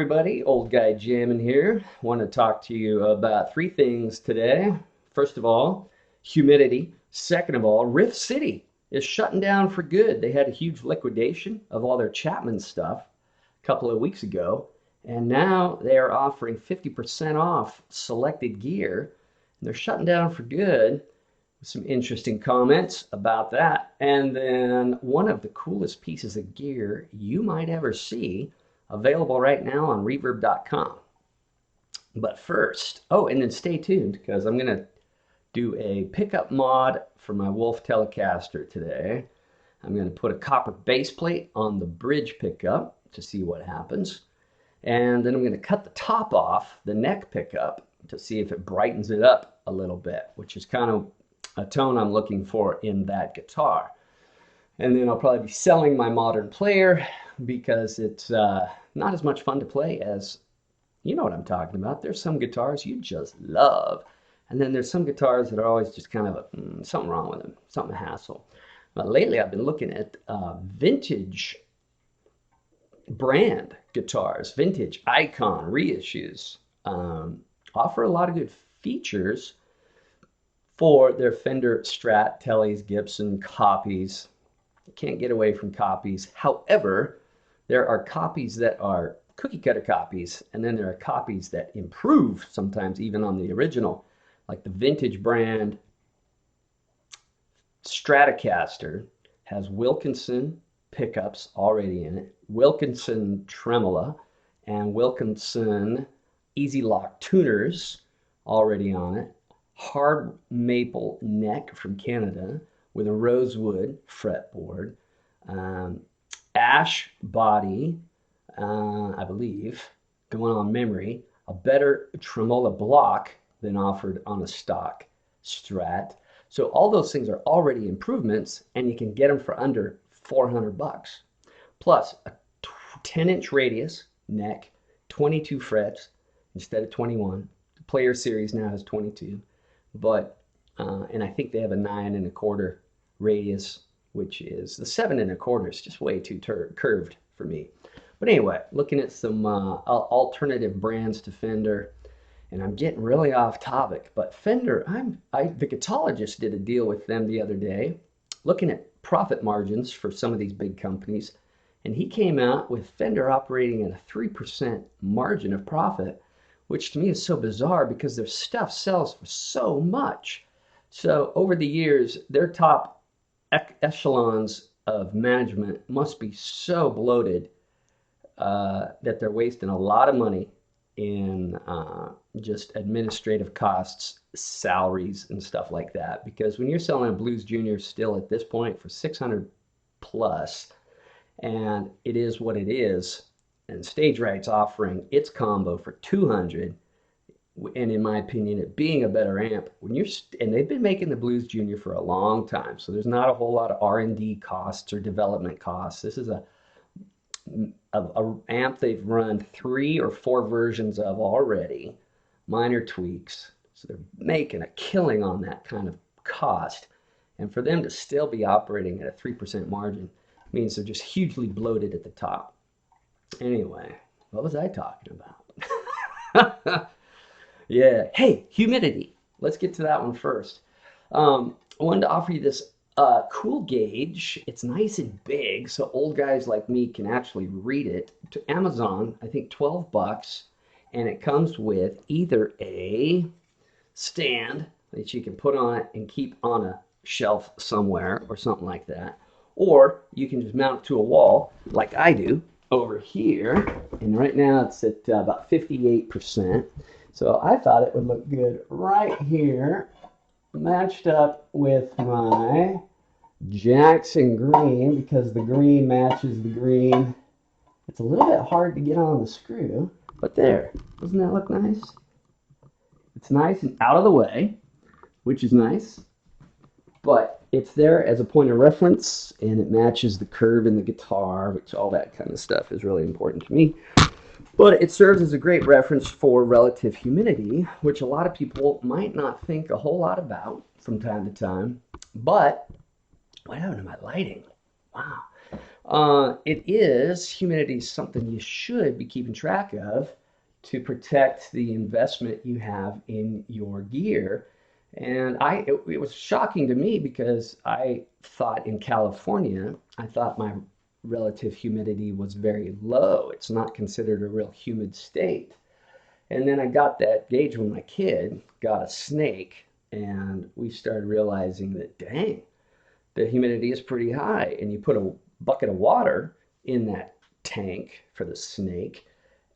Everybody, old guy jamming here. Want to talk to you about three things today. First of all, humidity. Second of all, Riff City is shutting down for good. They had a huge liquidation of all their Chapman stuff a couple of weeks ago, and now they are offering 50% off selected gear. And they're shutting down for good. Some interesting comments about that. And then one of the coolest pieces of gear you might ever see available right now on reverb.com. But first, oh, and then stay tuned because I'm going to do a pickup mod for my Wolf Telecaster today. I'm going to put a copper base plate on the bridge pickup to see what happens. And then I'm going to cut the top off the neck pickup to see if it brightens it up a little bit, which is kind of a tone I'm looking for in that guitar. And then I'll probably be selling my modern player because it's not as much fun to play as, you know what I'm talking about. There's some guitars you just love. And then there's some guitars that are always just kind of something wrong with them, something a hassle. But lately I've been looking at vintage brand guitars, vintage icon reissues. Offer a lot of good features for their Fender Strat, Tellys, Gibson copies. You can't get away from copies. However, there are copies that are cookie cutter copies, and then there are copies that improve sometimes even on the original, like the vintage brand Stratocaster has Wilkinson pickups already in it, Wilkinson tremolo, and Wilkinson Easy Lock tuners already on it. Hard maple neck from Canada with a rosewood fretboard, ash body, I believe, going on memory, a better tremolo block than offered on a stock Strat. So all those things are already improvements, and you can get them for under $400. Plus a 10-inch radius neck, 22 frets instead of 21. The Player Series now has 22. But and I think they have a 9 1/4 radius, which is the 7 1/4 is just way too curved for me. But anyway, looking at some alternative brands to Fender, and I'm getting really off topic. But Fender, the Guitologist did a deal with them the other day, looking at profit margins for some of these big companies, and he came out with Fender operating at a 3% margin of profit, which to me is so bizarre because their stuff sells for so much. So over the years, their top echelons of management must be so bloated that they're wasting a lot of money in just administrative costs, salaries, and stuff like that. Because when you're selling a Blues Junior still at this point for 600 plus, and it is what it is, and Stage Right's offering its combo for 200, and in my opinion, it being a better amp, and they've been making the Blues Junior for a long time, so there's not a whole lot of R&D costs or development costs. This is a amp they've run 3 or 4 versions of already, minor tweaks, so they're making a killing on that kind of cost, and for them to still be operating at a 3% margin means they're just hugely bloated at the top. Anyway, what was I talking about? Yeah. Hey, humidity. Let's get to that one first. I wanted to offer you this cool gauge. It's nice and big, so old guys like me can actually read it. To Amazon, I think $12, and it comes with either a stand that you can put on it and keep on a shelf somewhere or something like that, or you can just mount it to a wall like I do over here, and right now it's at about 58%. So I thought it would look good right here, matched up with my Jackson green, because the green matches the green. It's a little bit hard to get on the screw, but there. Doesn't that look nice? It's nice and out of the way, which is nice, but it's there as a point of reference, and it matches the curve in the guitar, which all that kind of stuff is really important to me. But it serves as a great reference for relative humidity, which a lot of people might not think a whole lot about from time to time. But what happened to my lighting? Wow. Humidity is something you should be keeping track of to protect the investment you have in your gear. And it was shocking to me because I thought in California, I thought my relative humidity was very low. It's not considered a real humid state. And then I got that gauge when my kid got a snake, and we started realizing that, dang, the humidity is pretty high. And you put a bucket of water in that tank for the snake,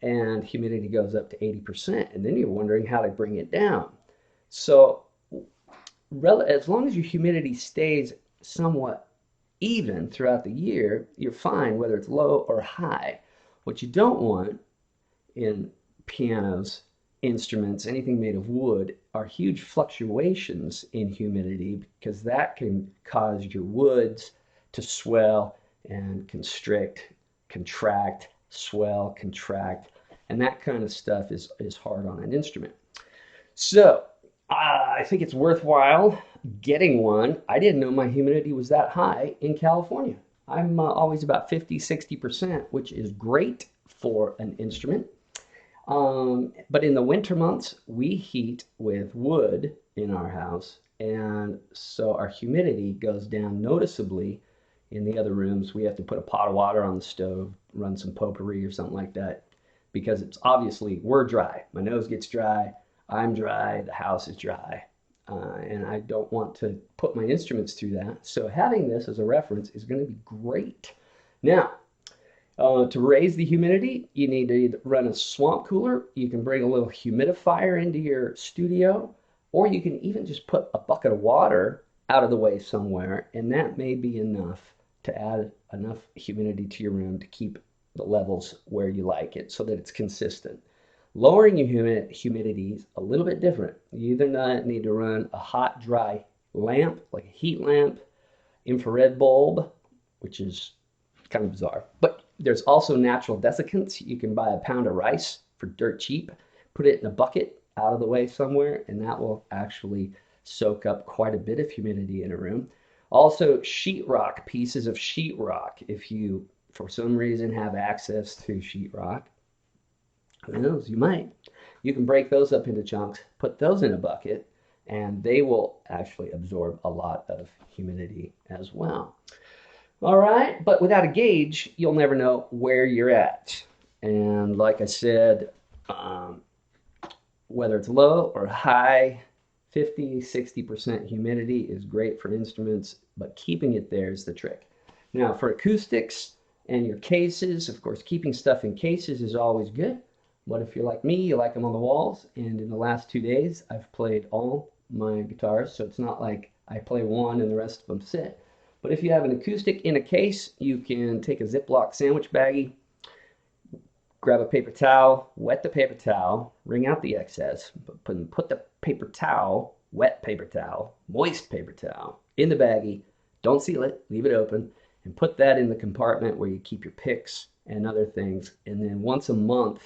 and humidity goes up to 80%. And then you're wondering how to bring it down. So, as long as your humidity stays somewhat even throughout the year, you're fine, whether it's low or high. What you don't want in pianos, instruments, anything made of wood, are huge fluctuations in humidity, because that can cause your woods to swell and constrict, contract, swell, contract, and that kind of stuff is hard on an instrument. So I think it's worthwhile getting one. I didn't know my humidity was that high in California. I'm always about 50, 60%, which is great for an instrument. But in the winter months, we heat with wood in our house, and so our humidity goes down noticeably. In the other rooms, we have to put a pot of water on the stove, run some potpourri or something like that, because it's obviously, we're dry. My nose gets dry, I'm dry, the house is dry, and I don't want to put my instruments through that. So having this as a reference is going to be great. Now, to raise the humidity, you need to either run a swamp cooler, you can bring a little humidifier into your studio, or you can even just put a bucket of water out of the way somewhere, and that may be enough to add enough humidity to your room to keep the levels where you like it so that it's consistent. Lowering your humidity is a little bit different. You either need to run a hot, dry lamp, like a heat lamp, infrared bulb, which is kind of bizarre. But there's also natural desiccants. You can buy a pound of rice for dirt cheap, put it in a bucket out of the way somewhere, and that will actually soak up quite a bit of humidity in a room. Also, sheetrock, pieces of sheetrock. If you, for some reason, have access to sheetrock, who knows, you might. You can break those up into chunks, put those in a bucket, and they will actually absorb a lot of humidity as well. All right, but without a gauge, you'll never know where you're at. And like I said, whether it's low or high, 50, 60% humidity is great for instruments, but keeping it there is the trick. Now, for acoustics and your cases, of course, keeping stuff in cases is always good. But if you're like me, you like them on the walls. And in the last 2 days, I've played all my guitars, so it's not like I play one and the rest of them sit. But if you have an acoustic in a case, you can take a Ziploc sandwich baggie, grab a paper towel, wet the paper towel, wring out the excess, put the paper towel, wet paper towel, moist paper towel, in the baggie. Don't seal it, leave it open, and put that in the compartment where you keep your picks and other things. And then once a month,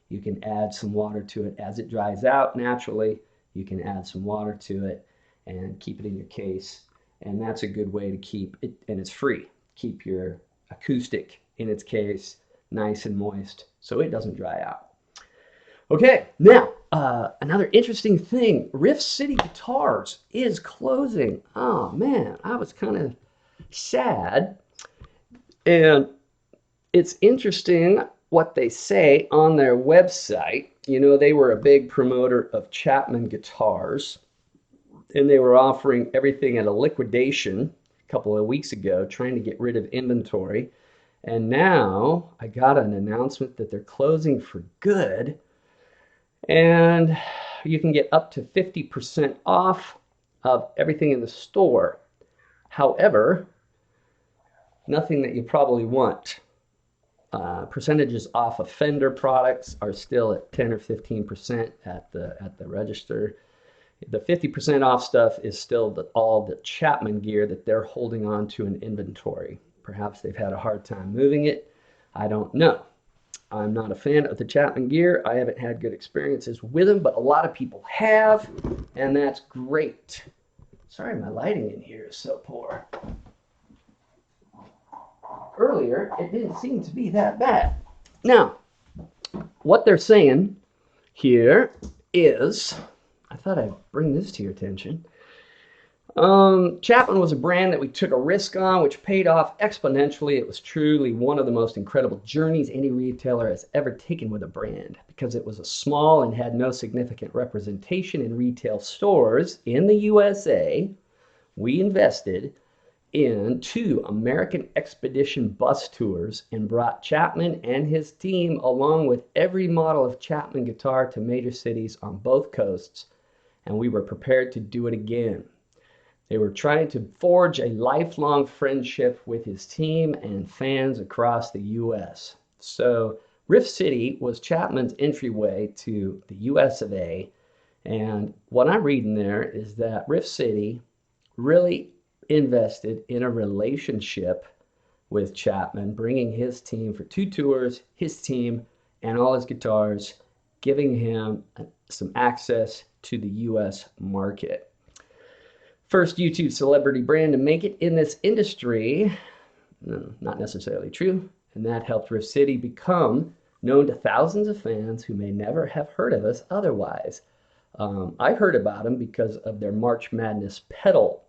you can add some water to it. As it dries out naturally, you can add some water to it and keep it in your case. And that's a good way to keep it, and it's free. Keep your acoustic in its case nice and moist so it doesn't dry out. Okay, now another interesting thing, Riff City Guitars is closing. Oh man, I was kind of sad. And it's interesting what they say on their website. You know, they were a big promoter of Chapman guitars, and they were offering everything at a liquidation a couple of weeks ago, trying to get rid of inventory. And now I got an announcement that they're closing for good, and you can get up to 50% off of everything in the store. However, nothing that you probably want. Percentages off of Fender products are still at 10 or 15% at the register. The 50% off stuff is still all the Chapman gear that they're holding on to in inventory. Perhaps they've had a hard time moving it. I don't know. I'm not a fan of the Chapman gear. I haven't had good experiences with them, but a lot of people have, and that's great. Sorry, my lighting in here is so poor. earlier, it didn't seem to be that bad. Now, what they're saying here is, I thought I'd bring this to your attention. Chapman was a brand that we took a risk on, which paid off exponentially. It was truly one of the most incredible journeys any retailer has ever taken with a brand because it was a small and had no significant representation in retail stores in the USA. We invested in 2 American Expedition bus tours and brought Chapman and his team along with every model of Chapman guitar to major cities on both coasts, and we were prepared to do it again. They were trying to forge a lifelong friendship with his team and fans across the U.S. So Riff City was Chapman's entryway to the U.S. of A. And what I'm reading there is that Riff City really invested in a relationship with Chapman, bringing his team for 2 tours, his team, and all his guitars, giving him some access to the U.S. market. First YouTube celebrity brand to make it in this industry, no, not necessarily true, and that helped Riff City become known to thousands of fans who may never have heard of us otherwise. I heard about them because of their March Madness pedal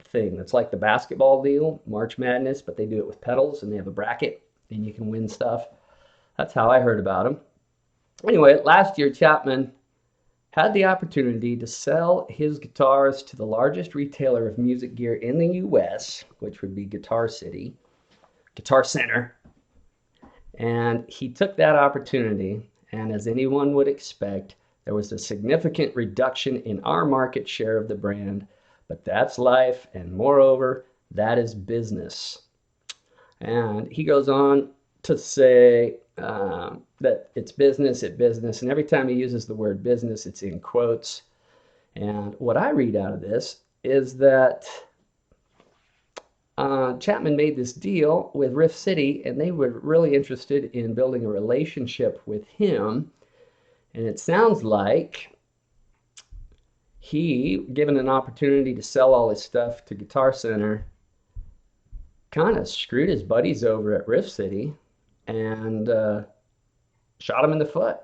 thing. That's like the basketball deal, March Madness, but they do it with pedals and they have a bracket and you can win stuff. That's how I heard about them. Anyway, last year Chapman had the opportunity to sell his guitars to the largest retailer of music gear in the US, which would be Guitar Center. And he took that opportunity, and as anyone would expect, there was a significant reduction in our market share of the brand, but that's life, and moreover, that is business. And he goes on to say that it's business, and every time he uses the word business, it's in quotes. And what I read out of this is that Chapman made this deal with Riff City, and they were really interested in building a relationship with him. And it sounds like he, given an opportunity to sell all his stuff to Guitar Center, kind of screwed his buddies over at Riff City and shot him in the foot.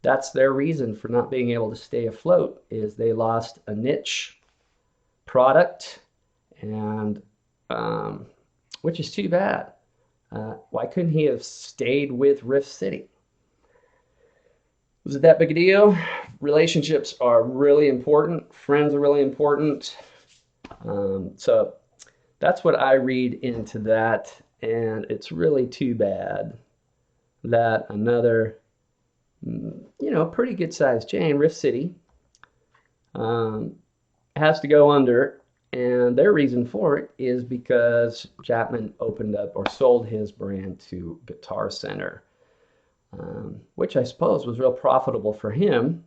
That's their reason for not being able to stay afloat, is they lost a niche product, and which is too bad. Why couldn't he have stayed with Riff City? Was it that big a deal? Relationships are really important. Friends are really important. So that's what I read into that. And it's really too bad that another, pretty good sized chain, Riff City, has to go under. And their reason for it is because Chapman opened up or sold his brand to Guitar Center, which I suppose was real profitable for him.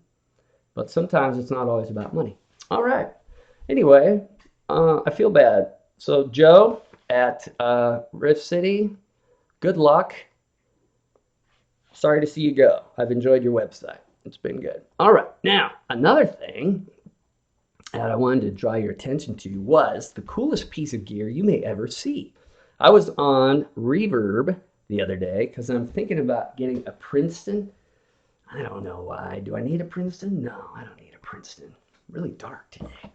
But sometimes it's not always about money. All right. Anyway, I feel bad. So Joe at Riff City, good luck. Sorry to see you go. I've enjoyed your website. It's been good. All right. Now, another thing that I wanted to draw your attention to was the coolest piece of gear you may ever see. I was on Reverb the other day because I'm thinking about getting a Princeton. I don't know why. Do I need a Princeton? No, I don't need a Princeton. Really dark today.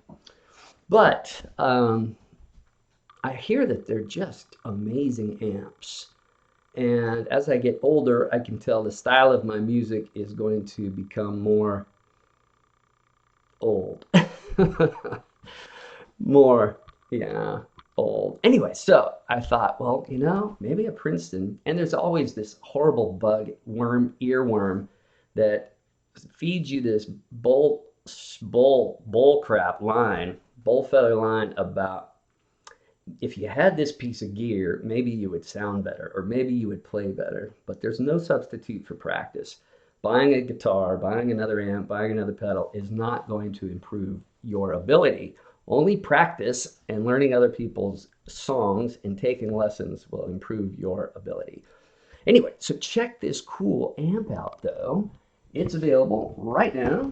But I hear that they're just amazing amps. And as I get older, I can tell the style of my music is going to become more old. More, old. Anyway, so I thought, well, maybe a Princeton. And there's always this horrible earworm that feeds you this bull feather line about if you had this piece of gear, maybe you would sound better or maybe you would play better. But there's no substitute for practice. Buying a guitar, buying another amp, buying another pedal is not going to improve your ability. Only practice and learning other people's songs and taking lessons will improve your ability. Anyway, so check this cool amp out, though. It's available right now.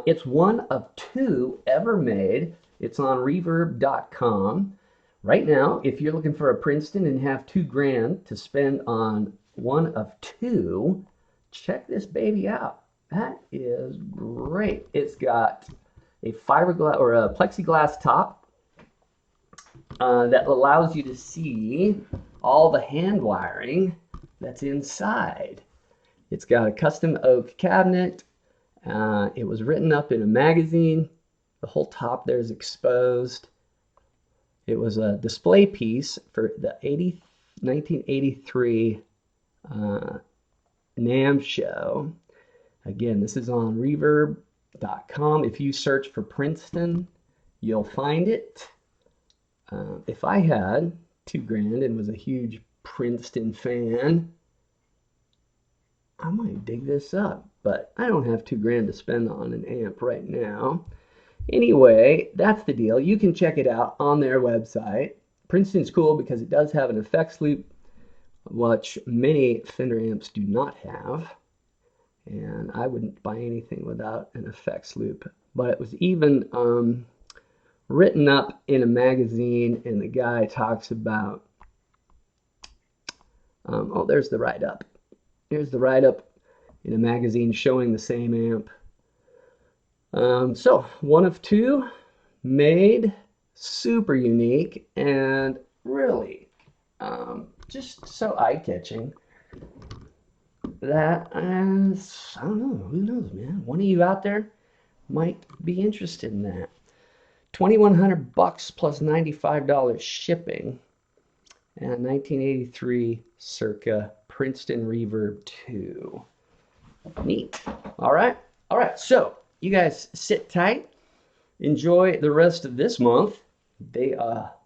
It's one of 2 ever made. It's on reverb.com. Right now, if you're looking for a Princeton and have $2 grand to spend on one of two, check this baby out. That is great. It's got a fiberglass or a plexiglass top that allows you to see all the hand wiring that's inside. It's got a custom oak cabinet. It was written up in a magazine. The whole top there is exposed. It was a display piece for the 1983 NAMM show. Again, this is on reverb.com. If you search for Princeton, you'll find it. If I had $2 grand and was a huge Princeton fan, I might dig this up, but I don't have $2 grand to spend on an amp right now. Anyway, that's the deal. You can check it out on their website. Princeton's cool because it does have an effects loop, which many Fender amps do not have. And I wouldn't buy anything without an effects loop. But it was even written up in a magazine, and the guy talks about, oh, there's the write-up. Here's the write-up in a magazine showing the same amp. So one of two, made, super unique, and really just so eye-catching that I don't know, who knows, man. One of you out there might be interested in that. $2,100 plus $95 shipping, and 1983 circa Princeton Reverb 2. Neat. All right. So you guys sit tight. Enjoy the rest of this month. They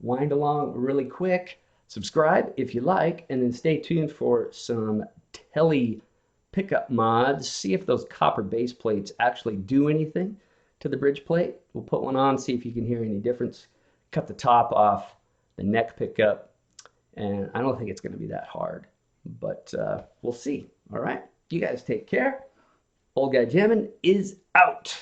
wind along really quick. Subscribe if you like, and then stay tuned for some tele pickup mods. See if those copper base plates actually do anything to the bridge plate. We'll put one on, see if you can hear any difference. Cut the top off the neck pickup, and I don't think it's going to be that hard, but we'll see. All right, you guys take care. Old Guy Jammin' is out.